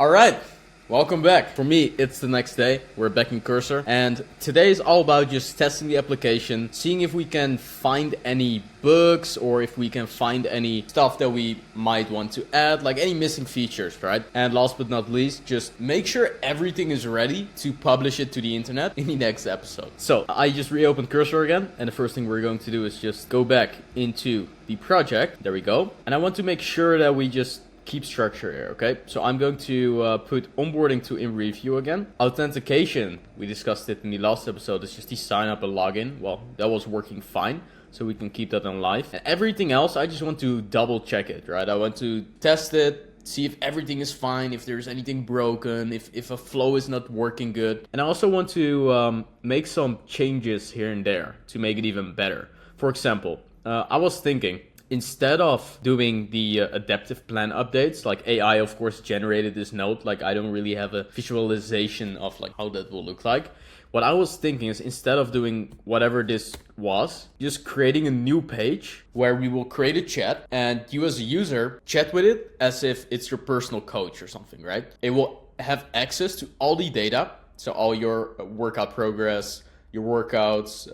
All right, welcome back. For me, it's the next day. We're back in Cursor, and today is all about just testing the application, seeing if we can find any bugs or if we can find any stuff that we might want to add, like any missing features, right? And last but not least, just make sure everything is ready to publish it to the internet in the next episode. So I just reopened Cursor again, and the first thing we're going to do is just go back into the project. There we go. And I want to make sure that we just keep structure here, okay? So I'm going to put onboarding to in review again. Authentication, we discussed it in the last episode, it's just the sign up and login. Well, that was working fine, so we can keep that on live. And everything else, I just want to double check it, right? I want to test it, see if everything is fine, if there's anything broken, if a flow is not working good. And I also want to make some changes here and there to make it even better. For example, I was thinking, instead of doing the adaptive plan updates, like AI of course generated this node, like I don't really have a visualization of like how that will look like. What I was thinking is, instead of doing whatever this was, just creating a new page where we will create a chat and you as a user chat with it as if it's your personal coach or something, right? It will have access to all the data, so all your workout progress, your workouts,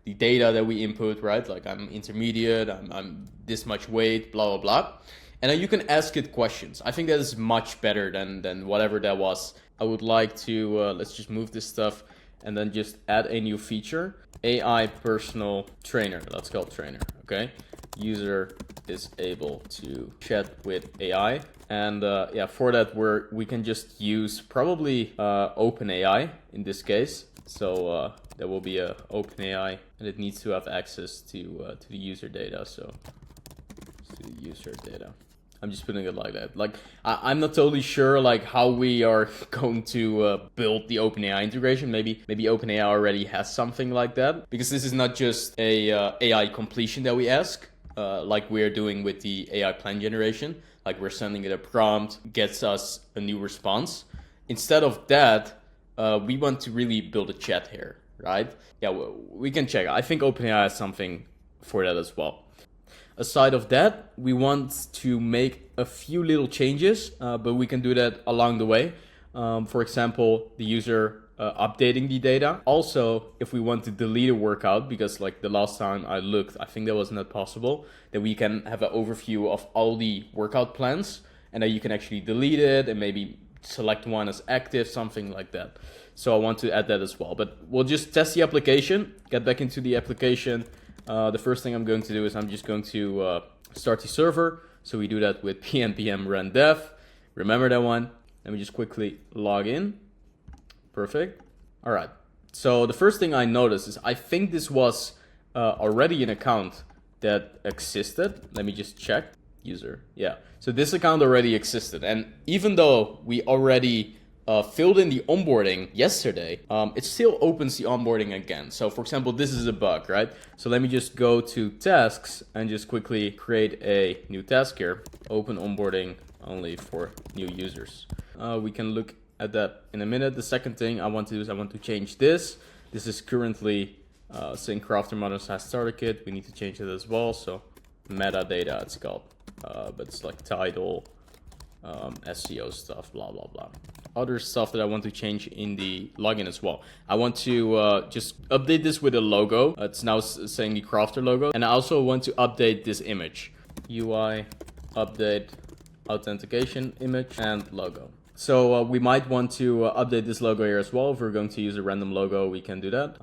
the data that we input, right? Like I'm intermediate, I'm this much weight, blah, blah, blah. And then you can ask it questions. I think that is much better than whatever that was. I would like to, let's just move this stuff and then just add a new feature. AI personal trainer, let's call it trainer, okay? User is able to chat with AI. And yeah, for that we can just use probably OpenAI in this case. So there will be a OpenAI, and it needs to have access to the user data. So to the user data, I'm just putting it like that. Like I'm not totally sure like how we are going to build the OpenAI integration. Maybe OpenAI already has something like that, because this is not just a AI completion that we ask, like we're doing with the AI plan generation. Like we're sending it a prompt, gets us a new response. Instead of that, we want to really build a chat here, right? Yeah, we can check. I think OpenAI has something for that as well. Aside of that, we want to make a few little changes, but we can do that along the way. For example, the user updating the data. Also, if we want to delete a workout, because like the last time I looked, I think that was not possible, then we can have an overview of all the workout plans, and then you can actually delete it and maybe select one as active, something like that. So I want to add that as well, but we'll just test the application, get back into the application. The first thing I'm going to do is I'm just going to start the server. So we do that with npm run dev. Remember that one. Let me just quickly log in. Perfect. All right. So the first thing I noticed is I think this was already an account that existed. Let me just check. User. Yeah. So this account already existed. And even though we already filled in the onboarding yesterday, it still opens the onboarding again. So for example, this is a bug, right? So let me just go to tasks and just quickly create a new task here. Open onboarding only for new users. We can look at that in a minute. The second thing I want to do is I want to change this. This is currently saying crafter model SAAS starter kit. We need to change it as well. So metadata it's called, but it's like title, SEO stuff, blah, blah, blah. Other stuff that I want to change in the login as well. I want to just update this with a logo. It's now saying the crafter logo. And I also want to update this image. UI, update, authentication, image, and logo. So we might want to update this logo here as well. If we're going to use a random logo, we can do that.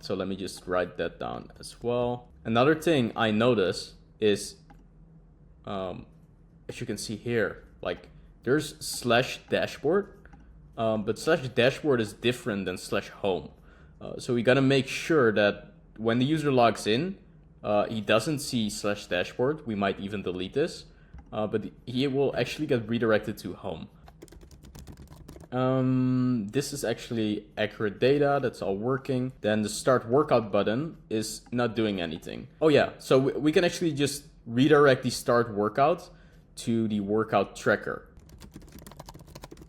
So let me just write that down as well. Another thing I notice is, as you can see here, like there's /dashboard, but /dashboard is different than /home. So we gotta make sure that when the user logs in, he doesn't see /dashboard. We might even delete this, but he will actually get redirected to home. This is actually accurate data. That's all working. Then the start workout button is not doing anything. Oh yeah, so we can actually just redirect the start workout to the workout tracker.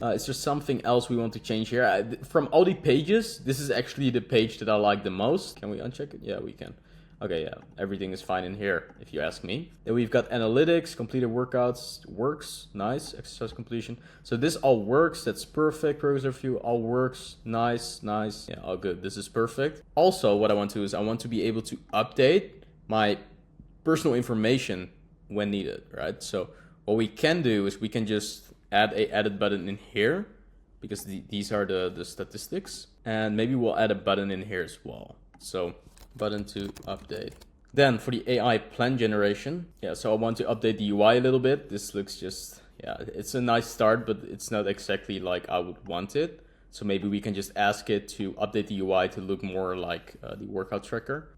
Is there something else we want to change here? From all the pages, this is actually the page that I like the most. Can we uncheck it? Yeah, we can. Okay, yeah, everything is fine in here, if you ask me. Then we've got analytics, completed workouts, works, nice, exercise completion. So this all works, that's perfect. Progress review, all works, nice, nice. Yeah, all good, this is perfect. Also, what I want to do is I want to be able to update my personal information when needed, right? So what we can do is we can just add a edit button in here, because these are the statistics. And maybe we'll add a button in here as well. So button to update. Then for the AI plan generation, yeah, so I want to update the UI a little bit. This looks just, yeah, it's a nice start, but it's not exactly like I would want it. So maybe we can just ask it to update the UI to look more like the workout tracker.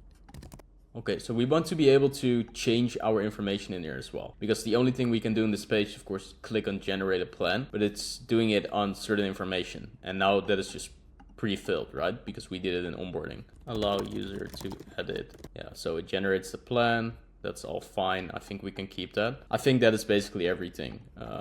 Okay, so we want to be able to change our information in here as well, because the only thing we can do in this page, of course, click on generate a plan, but it's doing it on certain information. And now that is just pre-filled, right? Because we did it in onboarding. Allow user to edit. Yeah, so it generates the plan. That's all fine. I think we can keep that. I think that is basically everything.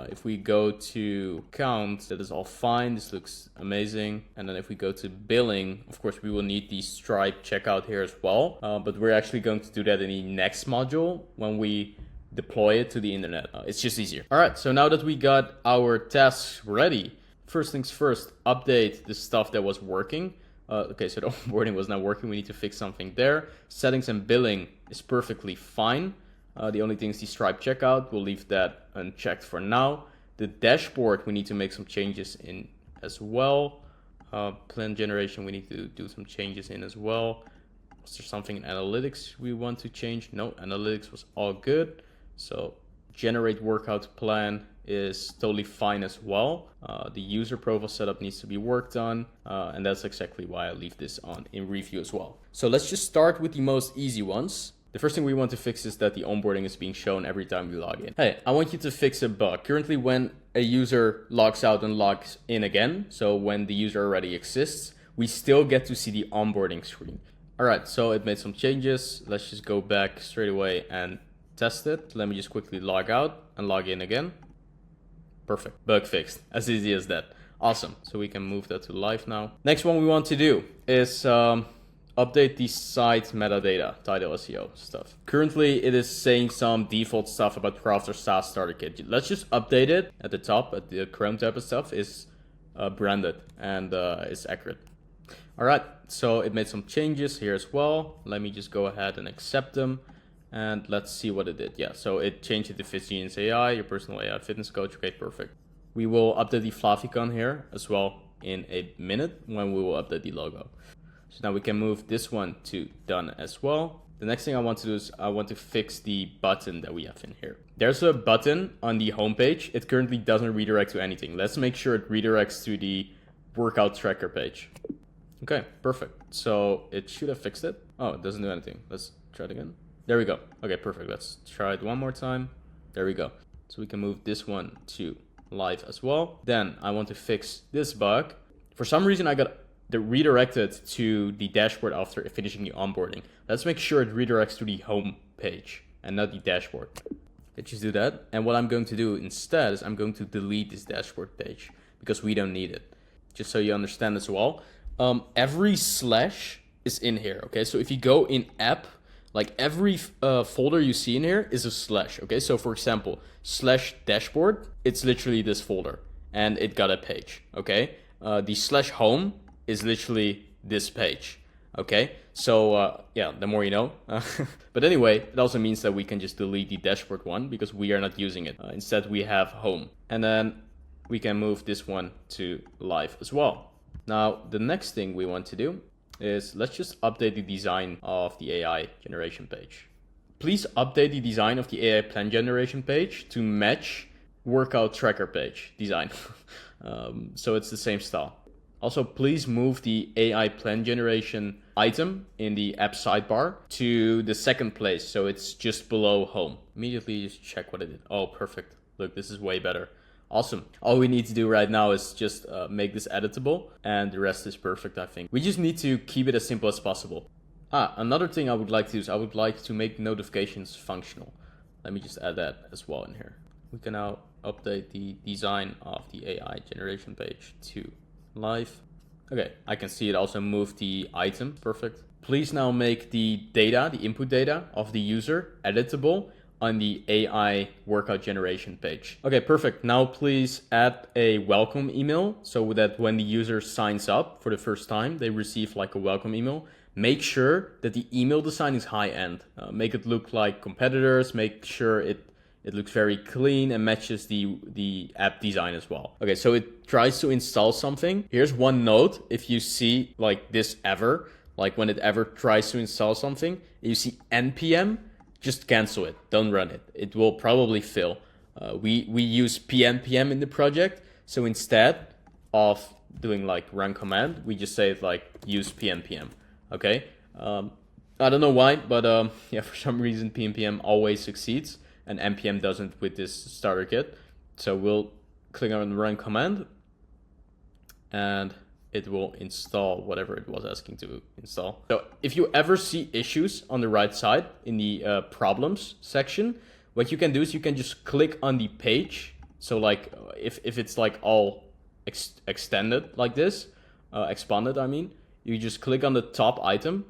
If we go to count, that is all fine. This looks amazing. And then if we go to billing, of course, we will need the Stripe checkout here as well. But we're actually going to do that in the next module when we deploy it to the internet. It's just easier. All right, so now that we got our tasks ready, first things first, update the stuff that was working. Okay, so the onboarding was not working. We need to fix something there. Settings and billing is perfectly fine. The only thing is the Stripe checkout. We'll leave that unchecked for now. The dashboard, we need to make some changes in as well. Plan generation, we need to do some changes in as well. Was there something in analytics we want to change? No, analytics was all good. So generate workout plan is totally fine as well. The user profile setup needs to be worked on, and that's exactly why I leave this on in review as well. So let's just start with the most easy ones. The first thing we want to fix is that the onboarding is being shown every time we log in. Hey, I want you to fix a bug. Currently, when a user logs out and logs in again, so when the user already exists, we still get to see the onboarding screen. All right, so it made some changes. Let's just go back straight away and test it. Let me just quickly log out and log in again. Perfect, bug fixed, as easy as that. Awesome, so we can move that to live now. Next one we want to do is update the site metadata, title SEO stuff. Currently it is saying some default stuff about Craft or SAAS starter kit. Let's just update it at the top, at the Chrome tab and stuff is branded and is accurate. All right, so it made some changes here as well. Let me just go ahead and accept them. And let's see what it did. Yeah, so it changed it to Fitgenius AI, your personal AI fitness coach. Okay, perfect. We will update the favicon here as well in a minute when we will update the logo. So now we can move this one to done as well. The next thing I want to do is I want to fix the button that we have in here. There's a button on the homepage. It currently doesn't redirect to anything. Let's make sure it redirects to the workout tracker page. Okay, perfect. So it should have fixed it. Oh, it doesn't do anything. Let's try it again. There we go. Okay, perfect. Let's try it one more time. There we go. So we can move this one to live as well. Then I want to fix this bug. For some reason, I got redirected to the dashboard after finishing the onboarding. Let's make sure it redirects to the home page and not the dashboard. Let's just do that. And what I'm going to do instead is I'm going to delete this dashboard page because we don't need it. Just so you understand as well. Every slash is in here. Okay, so if you go in app, like every folder you see in here is a slash. Okay, so for example, slash dashboard, it's literally this folder and it got a page. Okay, the slash home is literally this page. Okay, so yeah, the more you know. But anyway, it also means that we can just delete the dashboard one because we are not using it. Instead, we have home, and then we can move this one to live as well. Now, the next thing we want to do is let's just update the design of the AI generation page. Please update the design of the AI plan generation page to match workout tracker page design. So it's the same style. Also, please move the AI plan generation item in the app sidebar to the second place. So it's just below home. Immediately just check what it did. Oh, perfect. Look, this is way better. Awesome. All we need to do right now is just make this editable and the rest is perfect, I think. We just need to keep it as simple as possible. Another thing I would like to do is I would like to make notifications functional. Let me just add that as well in here. We can now update the design of the AI generation page to live. Okay, I can see it also moved the item. Perfect. please now make the data, the input data of the user editable on the AI workout generation page. Okay, perfect. Now please add a welcome email so that when the user signs up for the first time, they receive like a welcome email. Make sure that the email design is high end. Make it look like competitors. Make sure it looks very clean and matches the app design as well. Okay, so it tries to install something. Here's one note. If you see like this ever, like when it ever tries to install something, you see npm, just cancel it. Don't run it. It will probably fail. We use pnpm in the project. So instead of doing like run command, we just say it like use pnpm. Okay. I don't know why, but yeah, for some reason pnpm always succeeds and npm doesn't with this starter kit. So we'll click on run command and it will install whatever it was asking to install. So if you ever see issues on the right side in the problems section, what you can do is you can just click on the page. So like if it's like all extended like this, expanded, I mean, you just click on the top item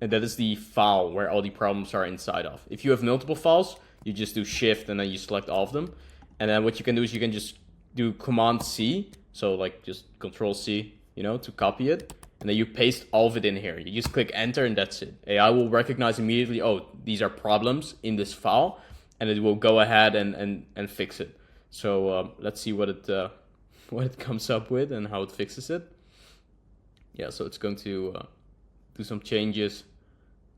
and that is the file where all the problems are inside of. If you have multiple files, you just do shift and then you select all of them. And then what you can do is you can just do command C. So like just control C, you know, to copy it. And then you paste all of it in here. You just click enter and that's it. AI will recognize immediately, oh, these are problems in this file. And it will go ahead and fix it. So let's see what it comes up with and how it fixes it. Yeah, so it's going to do some changes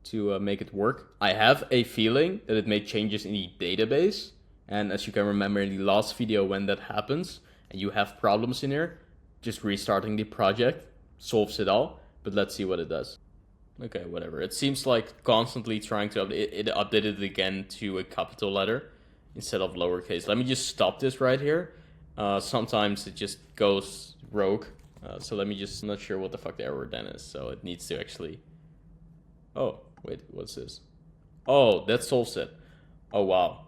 to make it work. I have a feeling that it made changes in the database. And as you can remember in the last video, when that happens and you have problems in here, just restarting the project solves it all. But let's see what it does. Okay, whatever. It seems like constantly trying to update. It updated it again to a capital letter instead of lowercase. Let me just stop this right here. Sometimes it just goes rogue. So let me just, I'm not sure what the fuck the error then is. So it needs to actually, oh, wait, what's this? Oh, that solves it. Oh, wow.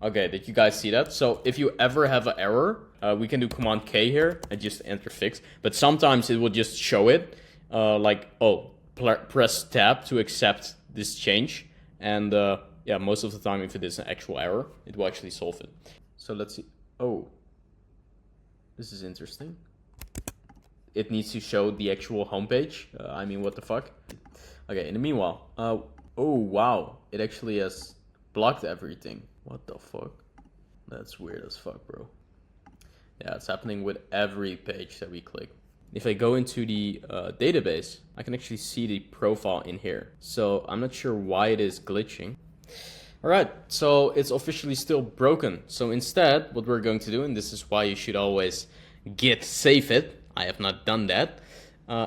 Okay, did you guys see that? So if you ever have an error, we can do Command K here and just enter fix. But sometimes it will just show it like, oh, press tab to accept this change. And yeah, most of the time, if it is an actual error, it will actually solve it. So let's see. Oh, this is interesting. It needs to show the actual homepage. I mean, what the fuck? Okay, in the meanwhile, oh wow, it actually has blocked everything. What the fuck? That's weird as fuck, bro. Yeah, it's happening with every page that we click. If I go into the database, I can actually see the profile in here. So I'm not sure why it is glitching. All right, so it's officially still broken. So instead, what we're going to do, and this is why you should always git save it. I have not done that.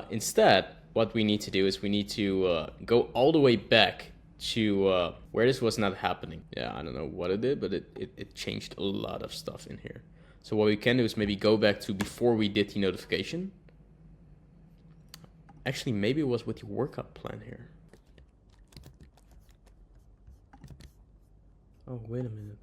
Instead, what we need to do is we need to go all the way back to where this was not happening. Yeah, I don't know what it did, but it changed a lot of stuff in here. So what we can do is maybe go back to before we did the notification. Actually, maybe it was with your workout plan here. Oh, wait a minute.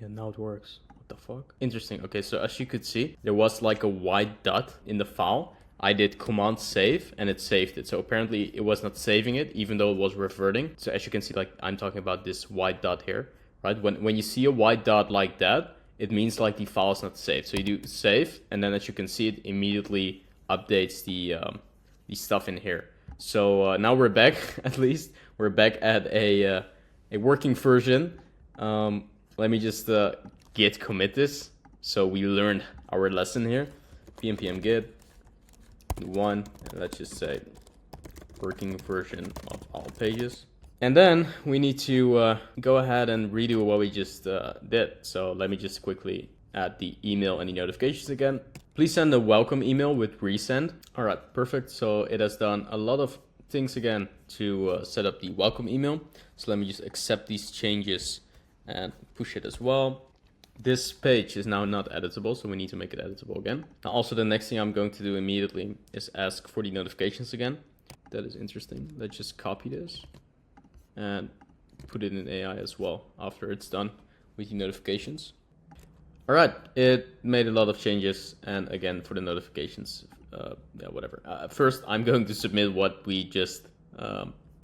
Yeah, now it works. What the fuck? Interesting. Okay, so as you could see, there was like a white dot in the file. I did command save and it saved it. So apparently it was not saving it, even though it was reverting. So as you can see, like I'm talking about this white dot here, right? When you see a white dot like that, it means like the file is not saved. So you do save, and then as you can see, it immediately updates the stuff in here. So now we're back. At least we're back at a working version. Let me just git commit this. So we learned our lesson here. npm git 1, and let's just say working version of all pages. And then we need to go ahead and redo what we just did. So let me just quickly add the email and the notifications again. Please send a welcome email with resend. All right, perfect. So it has done a lot of things again to set up the welcome email. So let me just accept these changes and push it as well. This page is now not editable, so we need to make it editable again. Now also the next thing I'm going to do immediately is ask for the notifications again. That is interesting. Let's just copy this and put it in AI as well after it's done with the notifications. All right, it made a lot of changes, and again for the notifications, yeah, whatever. First, I'm going to submit what we just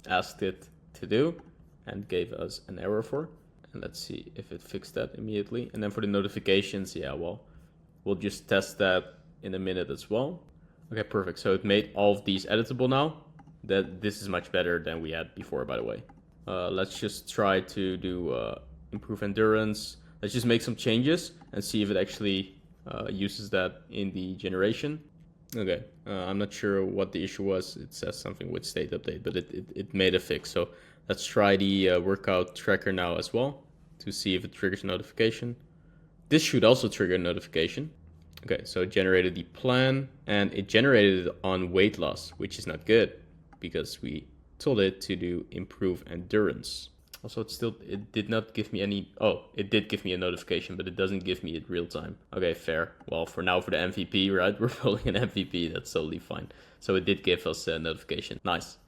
asked it to do and gave us an error for. And let's see if it fixed that immediately. And then for the notifications, yeah, well, we'll just test that in a minute as well. Okay, perfect. So it made all of these editable now. This is much better than we had before, by the way. Let's just try to do improve endurance. Let's just make some changes and see if it actually uses that in the generation. Okay, I'm not sure what the issue was. It says something with state update, but it made a fix. So let's try the workout tracker now as well to see if it triggers a notification. This should also trigger a notification. Okay, so it generated the plan and it generated it on weight loss, which is not good because we told it to do improve endurance. Also, it did not give me any, oh, it did give me a notification, but it doesn't give me it real time. Okay, fair. Well, for now, for the MVP, right? We're building an MVP, that's totally fine. So it did give us a notification. Nice.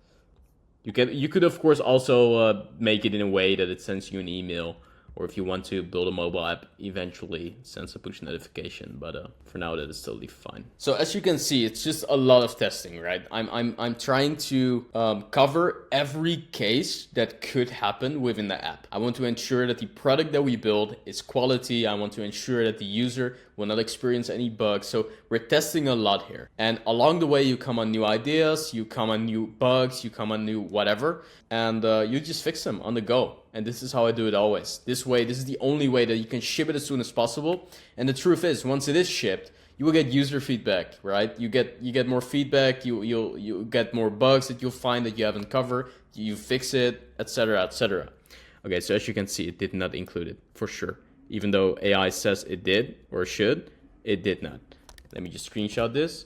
You could of course also make it in a way that it sends you an email, or if you want to build a mobile app, eventually sends a push notification. But for now, that is totally fine. So as you can see, it's just a lot of testing, right? I'm trying to cover every case that could happen within the app. I want to ensure that the product that we build is quality. I want to ensure that the user will not experience any bugs. So we're testing a lot here. And along the way, you come on new ideas, you come on new bugs, you come on new whatever, and you just fix them on the go. And this is how I do it always. This way, this is the only way that you can ship it as soon as possible. And the truth is, once it is shipped, you will get user feedback, right? You get more feedback, you'll get more bugs that you'll find that you haven't covered, you fix it, etc., etc. Okay, so as you can see, it did not include it for sure. Even though AI says it did or should, it did not. Let me just screenshot this.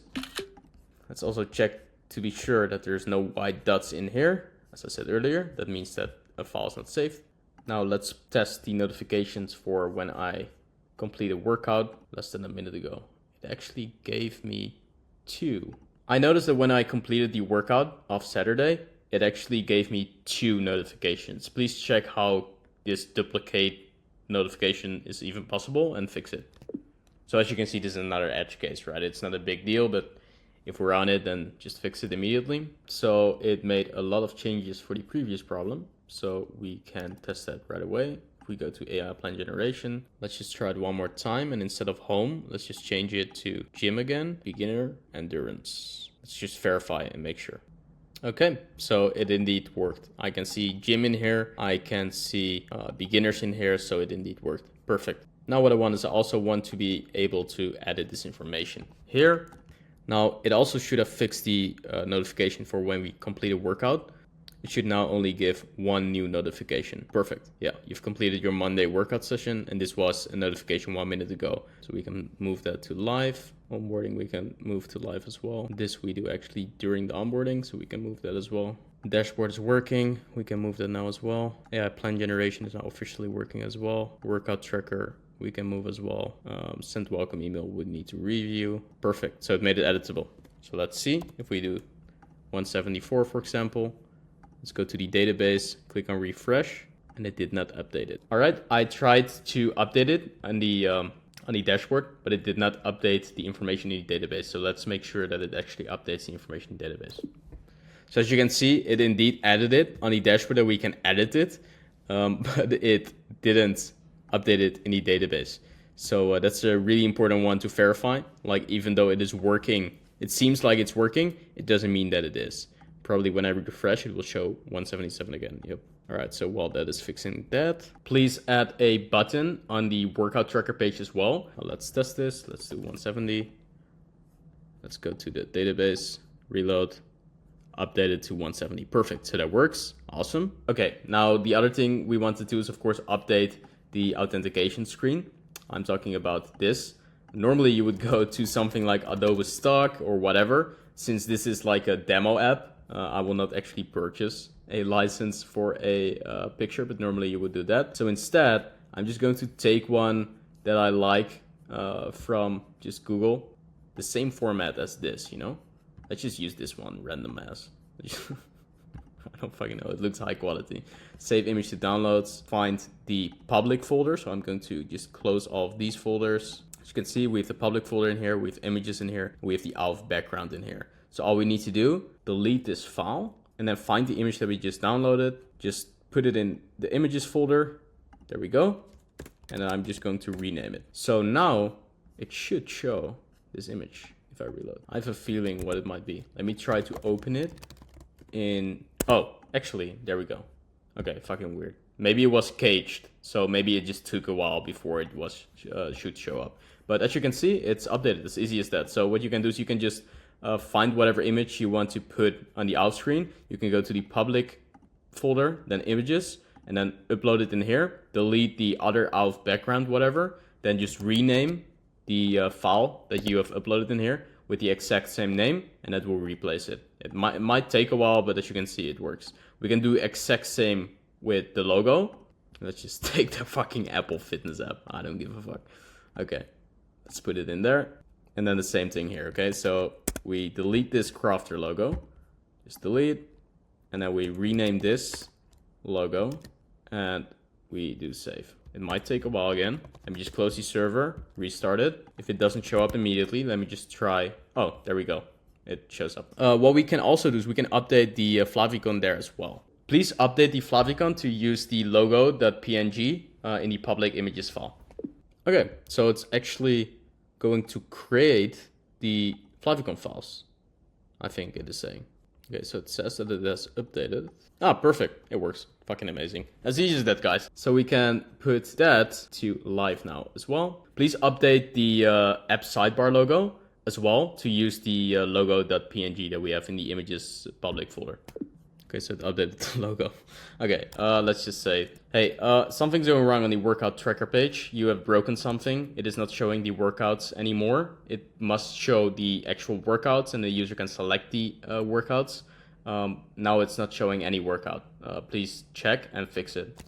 Let's also check to be sure that there's no white dots in here. As I said earlier, that means that a file is not safe. Now let's test the notifications for when I complete a workout less than a minute ago. It actually gave me 2. I noticed that when I completed the workout of Saturday, it actually gave me 2 notifications. Please check how this duplicate notification is even possible and fix it. So as you can see, this is another edge case, right? It's not a big deal, but if we're on it, then just fix it immediately. So it made a lot of changes for the previous problem. So we can test that right away. If we go to AI plan generation, let's just try it one more time. And instead of home, let's just change it to gym again, beginner, endurance. Let's just verify and make sure. Okay, so it indeed worked. I can see gym in here. I can see beginners in here. So it indeed worked. Perfect. Now what I want is I also want to be able to edit this information here. Now it also should have fixed the notification for when we complete a workout. It should now only give 1 new notification. Perfect. Yeah, you've completed your Monday workout session, and this was a notification 1 minute ago. So we can move that to live. Onboarding, we can move to live as well. This we do actually during the onboarding, so we can move that as well. Dashboard is working. We can move that now as well. AI plan generation is now officially working as well. Workout tracker, we can move as well. Send welcome email would need to review. Perfect. So it made it editable. So let's see if we do 174, for example. Let's go to the database, click on refresh, and it did not update it. All right, I tried to update it on the dashboard, but it did not update the information in the database. So let's make sure that it actually updates the information in the database. So as you can see, it indeed added it on the dashboard that we can edit it, but it didn't update it in the database. So that's a really important one to verify. Like, even though it is working, it seems like it's working, it doesn't mean that it is. Probably when I refresh, it will show 177 again. Yep. All right, so while that is fixing that, please add a button on the workout tracker page as well. Let's test this. Let's do 170. Let's go to the database, reload, update it to 170. Perfect, so that works. Awesome. Okay, now the other thing we want to do is, of course, update the authentication screen. I'm talking about this. Normally you would go to something like Adobe Stock or whatever. Since this is like a demo app, I will not actually purchase a license for a picture, but normally you would do that. So instead, I'm just going to take one that I like from just Google, the same format as this, you know? Let's just use this one, random as. I don't fucking know, it looks high quality. Save image to downloads, find the public folder. So I'm going to just close all of these folders. As you can see, we have the public folder in here, we have images in here, we have the auth background in here. So all we need to do, delete this file, and then find the image that we just downloaded. Just put it in the images folder. There we go. And then I'm just going to rename it. So now it should show this image if I reload. I have a feeling what it might be. Let me try to open it in... Oh, actually, there we go. Okay, fucking weird. Maybe it was caged, so maybe it just took a while before it was should show up. But as you can see, it's updated. As easy as that. So what you can do is you can just find whatever image you want to put on the auth screen. You can go to the public folder, then images, and then upload it in here. Delete the other auth background, whatever. Then just rename the file that you have uploaded in here with the exact same name, and that will replace it. It might take a while, but as you can see, it works. We can do exact same with the logo. Let's just take the fucking Apple Fitness app. I don't give a fuck. Okay, let's put it in there. And then the same thing here, okay? So we delete this crafter logo. Just delete. And then we rename this logo. And we do save. It might take a while again. Let me just close the server, restart it. If it doesn't show up immediately, let me just try. Oh, there we go. It shows up. What we can also do is we can update the favicon there as well. Please update the favicon to use the logo.png in the public images file. Okay, so it's actually going to create the favicon files. I think it is saying. Okay, so it says that it has updated. Ah, perfect. It works. Fucking amazing. As easy as that, guys. So we can put that to live now as well. Please update the app sidebar logo as well to use the logo.png that we have in the images public folder. Okay, so it updated the logo. Okay, let's just say, hey, something's going wrong on the workout tracker page. You have broken something. It is not showing the workouts anymore. It must show the actual workouts and the user can select the workouts. Now it's not showing any workout. Please check and fix it.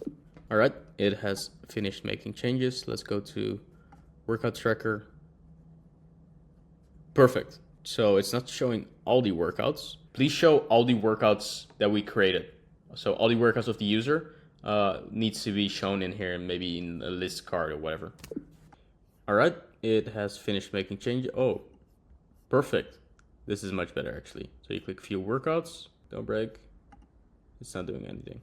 All right, it has finished making changes. Let's go to workout tracker. Perfect. So it's not showing all the workouts. Please show all the workouts that we created. So all the workouts of the user needs to be shown in here, maybe in a list card or whatever. All right, it has finished making changes. Oh, perfect. This is much better actually. So you click view workouts, don't break. It's not doing anything.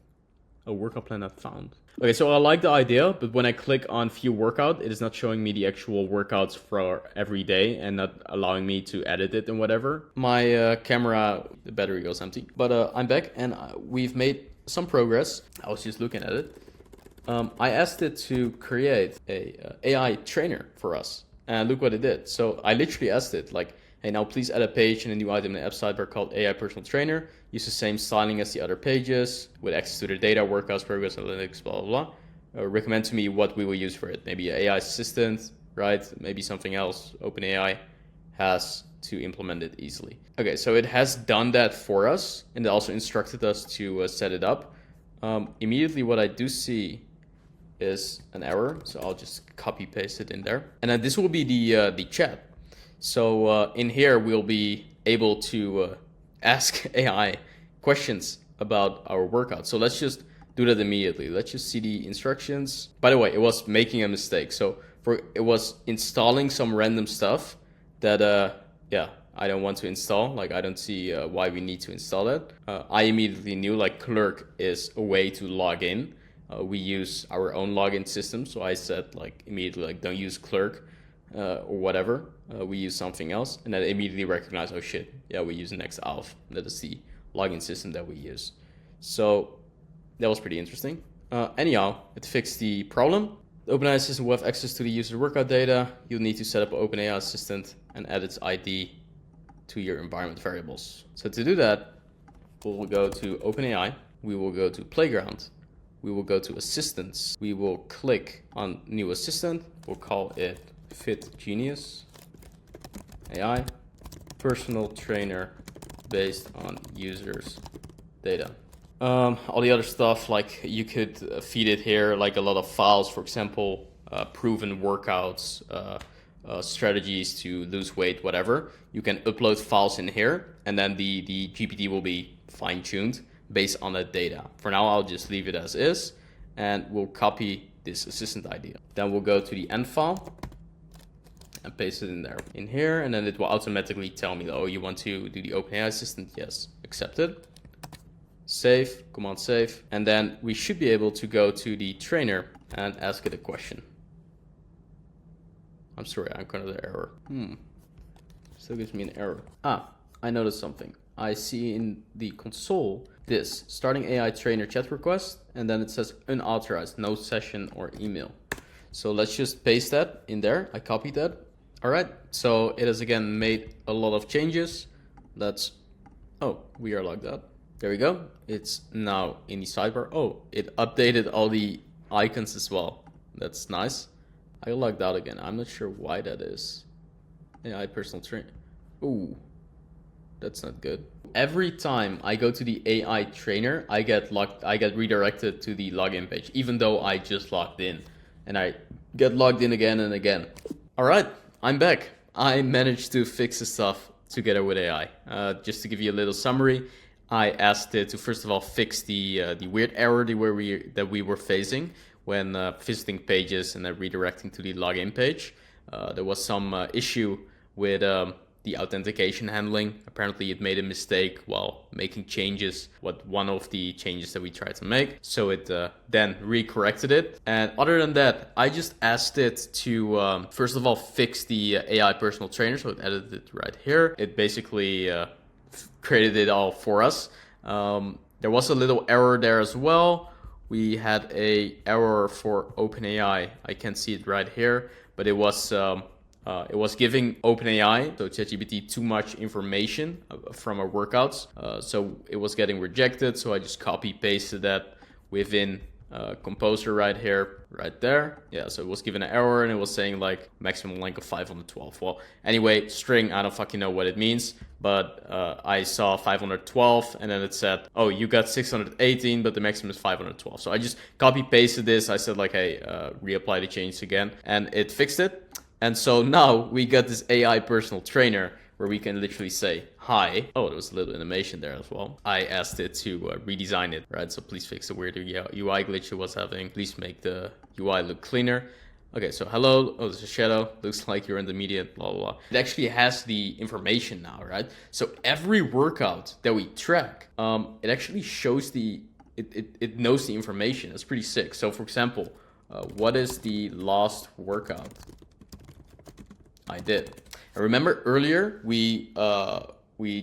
A workout plan not found. Okay, so I like the idea, but when I click on view workout, it is not showing me the actual workouts for every day and not allowing me to edit it and whatever. My camera, the battery goes empty. But I'm back and we've made some progress. I was just looking at it. I asked it to create a AI trainer for us. And look what it did. So I literally asked it like, hey, now please add a page and a new item in the app sidebar called AI Personal Trainer. Use the same styling as the other pages with access to the data, workouts, progress, analytics, blah, blah, blah. Recommend to me what we will use for it. Maybe an AI assistant, right? Maybe something else. OpenAI has to implement it easily. Okay, so it has done that for us and it also instructed us to set it up. Immediately what I do see is an error. So I'll just copy paste it in there. And then this will be the chat. So in here, we'll be able to ask AI questions about our workout. So let's just do that immediately. Let's just see the instructions. By the way, it was making a mistake. So it was installing some random stuff that, yeah, I don't want to install. Like, I don't see why we need to install that. I immediately knew like Clerk is a way to log in. We use our own login system. So I said like immediately, like, don't use Clerk. Or whatever, we use something else, and then immediately recognize, oh shit, yeah, we use next auth. That is the login system that we use. So that was pretty interesting. Anyhow, it fixed the problem. The OpenAI assistant will have access to the user workout data. You'll need to set up an OpenAI assistant and add its ID to your environment variables. So to do that, we'll go to OpenAI. We will go to Playground. We will go to Assistants. We will click on New Assistant. We'll call it Fit Genius AI Personal Trainer based on users data. All the other stuff, like you could feed it here like a lot of files, for example, proven workouts, strategies to lose weight, whatever. You can upload files in here and then the GPT will be fine-tuned based on that data. For now, I'll just leave it as is and we'll copy this assistant ID. Then we'll go to the end file and paste it in there, in here, and then it will automatically tell me, oh, you want to do the OpenAI assistant? Yes, accept it. save, command save, and then we should be able to go to the trainer and ask it a question. I'm sorry, I encountered an error. Still gives me an error. I noticed something. I see in the console this starting AI trainer chat request, and then it says unauthorized, no session or email. So let's just paste that in there. I copied that. All right, so it has again made a lot of changes. We are logged out. There we go. It's now in the sidebar. Oh, it updated all the icons as well. That's nice. I logged out again. I'm not sure why that is. AI personal trainer. Ooh, that's not good. Every time I go to the AI trainer, I get redirected to the login page, even though I just logged in, and I get logged in again and again. All right, I'm back. I managed to fix the stuff together with AI. Just to give you a little summary, I asked it to first of all fix the weird error that we were facing when visiting pages and then redirecting to the login page. There was some issue with the authentication handling. Apparently it made a mistake while making changes, one of the changes that we tried to make. So it then recorrected it. And other than that, I just asked it to first of all fix the AI personal trainer. So it edited it right here. It basically created it all for us. There was a little error there as well. We had a error for OpenAI. I can't see it right here, but it was giving OpenAI, so ChatGPT, too much information from our workouts. So it was getting rejected. So I just copy pasted that within Composer right here, right there. Yeah, so it was given an error and it was saying like maximum length of 512. Well, anyway, string, I don't fucking know what it means, but I saw 512 and then it said, oh, you got 618, but the maximum is 512. So I just copy pasted this. I said like, hey, reapply the change again, and it fixed it. And so now we got this AI personal trainer where we can literally say, hi. Oh, there was a little animation there as well. I asked it to redesign it, right? So please fix the weird UI glitch it was having. Please make the UI look cleaner. Okay, so hello. Oh, there's a shadow. Looks like you're in the media, blah, blah, blah. It actually has the information now, right? So every workout that we track, it actually shows it knows the information. It's pretty sick. So for example, what is the last workout I did? I remember earlier we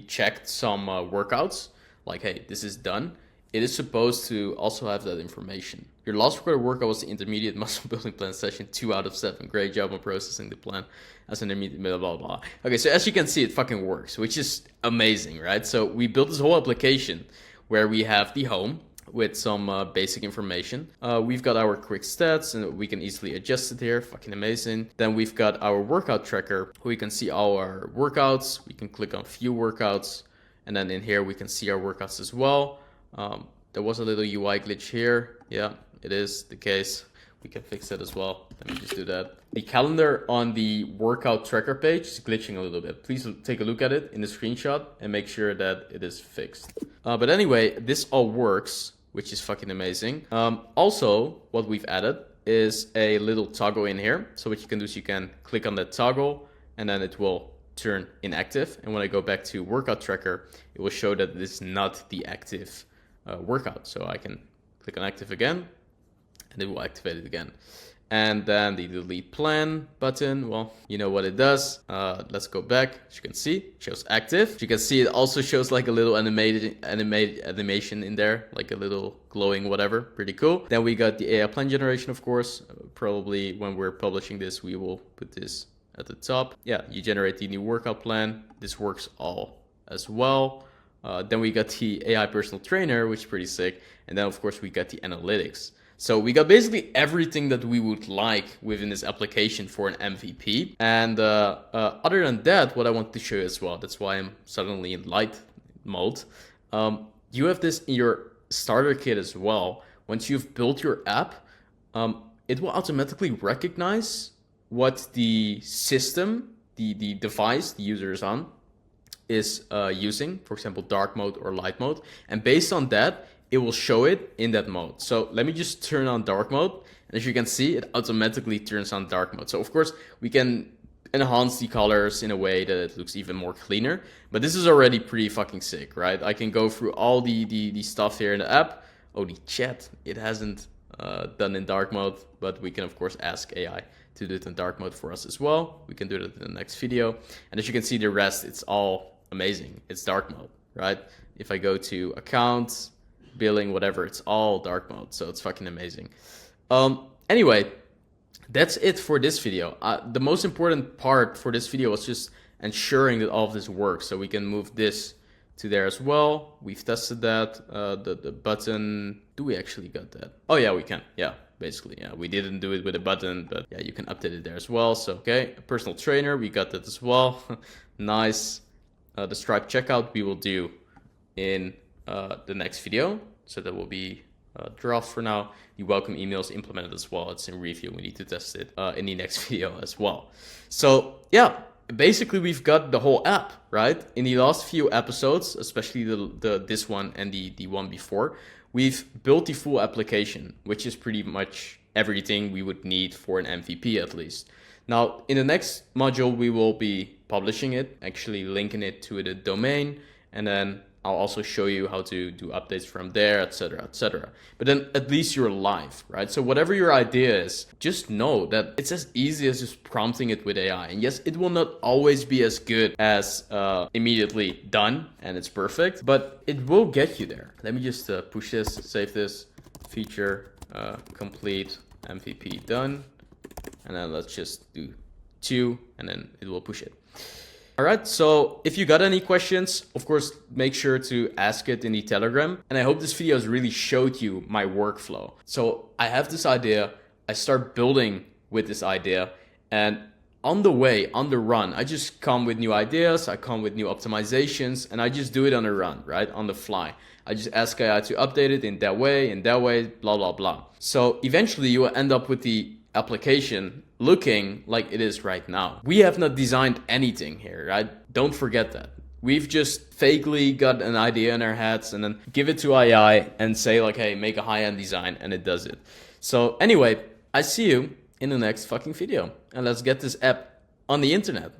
checked some workouts, like, hey, this is done. It is supposed to also have that information. Your last recorded workout was the intermediate muscle building plan session, 2 out of 7. Great job on processing the plan as an intermediate, blah, blah, blah. Okay, so as you can see, it fucking works, which is amazing, right? So we built this whole application where we have the home with some basic information. We've got our quick stats and we can easily adjust it here. Fucking amazing. Then we've got our workout tracker. We can see all our workouts. We can click on view workouts. And then in here, we can see our workouts as well. There was a little UI glitch here. Yeah, it is the case. We can fix it as well. Let me just do that. The calendar on the workout tracker page is glitching a little bit. Please take a look at it in the screenshot and make sure that it is fixed. But anyway, this all works, which is fucking amazing. Also, what we've added is a little toggle in here. So what you can do is you can click on that toggle and then it will turn inactive. And when I go back to workout tracker, it will show that this is not the active workout. So I can click on active again and it will activate it again. And then the delete plan button, well, you know what it does. Let's go back. As you can see, it shows active. As you can see, it also shows like a little animated animation in there, like a little glowing whatever. Pretty cool. Then we got the AI plan generation, of course. Probably when we're publishing this, we will put this at the top. Yeah, you generate the new workout plan. This works all as well. Then we got the AI personal trainer, which is pretty sick. And then, of course, we got the analytics. So we got basically everything that we would like within this application for an MVP. And other than that, what I want to show you as well, that's why I'm suddenly in light mode. You have this in your starter kit as well. Once you've built your app, it will automatically recognize what the system, the device the user is on, is using, for example, dark mode or light mode. And based on that, it will show it in that mode. So let me just turn on dark mode. And as you can see, it automatically turns on dark mode. So of course, we can enhance the colors in a way that it looks even more cleaner. But this is already pretty fucking sick, right? I can go through all the stuff here in the app. Oh, the chat, it hasn't done in dark mode, but we can of course ask AI to do it in dark mode for us as well. We can do that in the next video. And as you can see, the rest, it's all amazing. It's dark mode, right? If I go to accounts, billing, whatever, it's all dark mode. So it's fucking amazing. Anyway, that's it for this video. The most important part for this video was just ensuring that all of this works. So we can move this to there as well. We've tested that. The button, do we actually got that? Oh yeah, we can. Yeah, basically, yeah. We didn't do it with a button, but yeah, you can update it there as well. So, okay, a personal trainer, we got that as well. Nice. The Stripe checkout we will do in the next video. So that will be draft for now. The welcome emails implemented as well. It's in review. We need to test it in the next video as well. So yeah, basically we've got the whole app, right? In the last few episodes, especially this one and the one before, we've built the full application, which is pretty much everything we would need for an MVP at least. Now, in the next module, we will be publishing it, actually linking it to the domain, and then I'll also show you how to do updates from there, etc., etc. But then at least you're live, right? So whatever your idea is, just know that it's as easy as just prompting it with AI. And yes, it will not always be as good as immediately done and it's perfect, but it will get you there. Let me just push this, save this, feature complete, MVP done. And then let's just do 2 and then it will push it. All right, so if you got any questions, of course, make sure to ask it in the Telegram. And I hope this video has really showed you my workflow. So I have this idea, I start building with this idea, and on the way, on the run, I just come with new ideas, I come with new optimizations, and I just do it on the run, right? On the fly. I just ask AI to update it in that way, blah, blah, blah. So eventually you will end up with the application looking like it is right now. We have not designed anything here, right? Don't forget that. We've just vaguely got an idea in our heads and then give it to AI and say like, hey, make a high-end design, and it does it. So anyway, I see you in the next fucking video, and let's get this app on the internet.